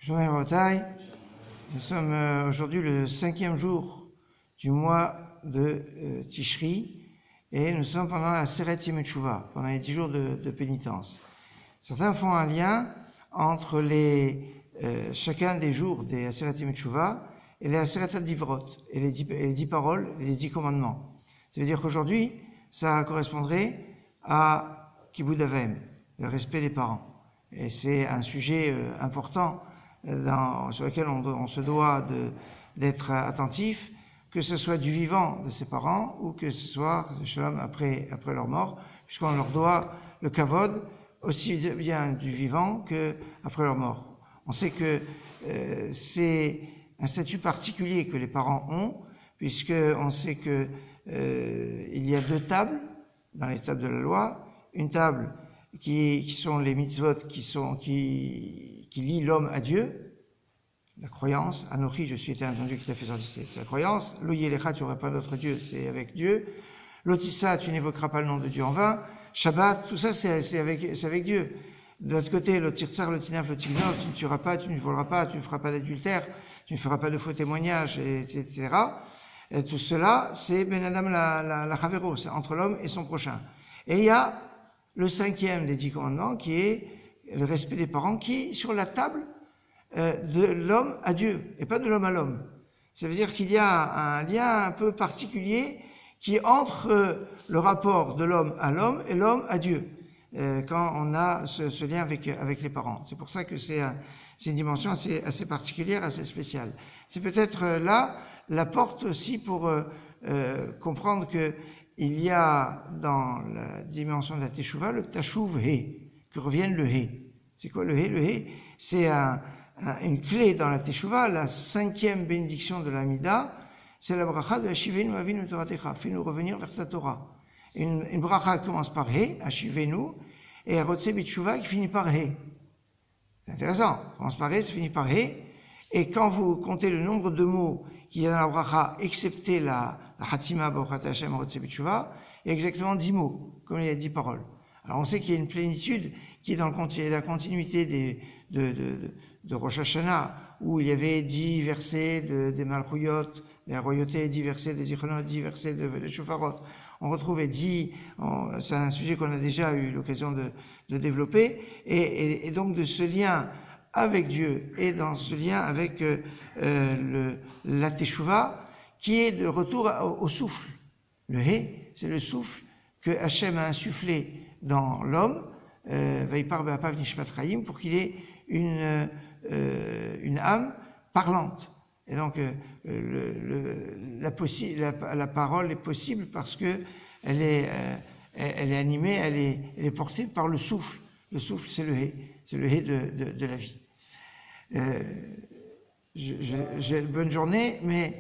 Nous sommes aujourd'hui le 5e jour du mois de Tishri et nous sommes pendant la Seret Yemei Teshuvah, pendant les 10 jours de pénitence. Certains font un lien entre chacun des jours des Seret Yemei Teshuvah et les Aseret Divrot, et les 10 paroles, et les 10 commandements. Ça veut dire qu'aujourd'hui, ça correspondrait à Kibud Avim, le respect des parents. Et c'est un sujet important sur lequel on se doit d'être attentif, que ce soit du vivant de ses parents ou que ce soit Shalom après leur mort, puisqu'on leur doit le kavod aussi bien du vivant que après leur mort. On sait que c'est un statut particulier que les parents ont, puisque on sait que il y a 2 tables dans les tables de la loi, une table qui sont les mitzvot qui lient l'homme à Dieu, la croyance, Anochi, je suis été entendu qui t'a fait sortir, c'est la croyance, Lo Yelecha, tu n'auras pas d'autre Dieu, c'est avec Dieu, Lotissa, tu n'évoqueras pas le nom de Dieu en vain, Shabbat, tout ça c'est avec Dieu. De l'autre côté, Lotirtsar, Lotinaf, Lotignov, tu ne tueras pas, tu ne voleras pas, tu ne feras pas d'adultère, tu ne feras pas de faux témoignages, etc. Et tout cela, c'est Ben Adam la Chavero, c'est entre l'homme et son prochain. Et il y a le 5e des 10 commandements qui est le respect des parents, qui est sur la table de l'homme à Dieu et pas de l'homme à l'homme. Ça veut dire qu'il y a un lien un peu particulier qui est entre le rapport de l'homme à l'homme et l'homme à Dieu quand on a ce lien avec les parents. C'est pour ça que c'est une dimension assez particulière, assez spéciale. C'est peut-être là la porte aussi pour comprendre que il y a dans la dimension de la Teshuvah le Tashuv He, que revienne le He. C'est quoi le He? Le He, c'est une clé dans la Teshuvah, la 5e bénédiction de la Mida, c'est la bracha de Ashivenu Avinu Toratecha, fais-nous revenir vers ta Torah. Une bracha commence par He, Ashivenu, et Rotse B'Teshuvah qui finit par He. C'est intéressant, commence par He, ça finit par He, et quand vous comptez le nombre de mots qu'il y a dans la bracha, excepté la Hatima Bochat Hashem Rotse B'Teshuvah, il y a exactement 10 mots, comme il y a 10 paroles. Alors on sait qu'il y a une plénitude qui est dans la continuité de Rosh Hashanah, où il y avait 10 versets des Malchuyot, des royautés, 10 versets des Zichronot, 10 versets de Shofarot. On retrouve 10, c'est un sujet qu'on a déjà eu l'occasion de développer, et donc de ce lien avec Dieu et dans ce lien avec la Teshuvah, qui est de retour au souffle. Le He, c'est le souffle que Hachem a insufflé dans l'homme, Vaipar Be'apav Nishmat Chaim, pour qu'il ait une âme parlante. Et donc la parole est possible parce que elle est animée, elle est portée par le souffle. Le souffle, c'est le He, c'est le He de la vie. J'ai une bonne journée, mais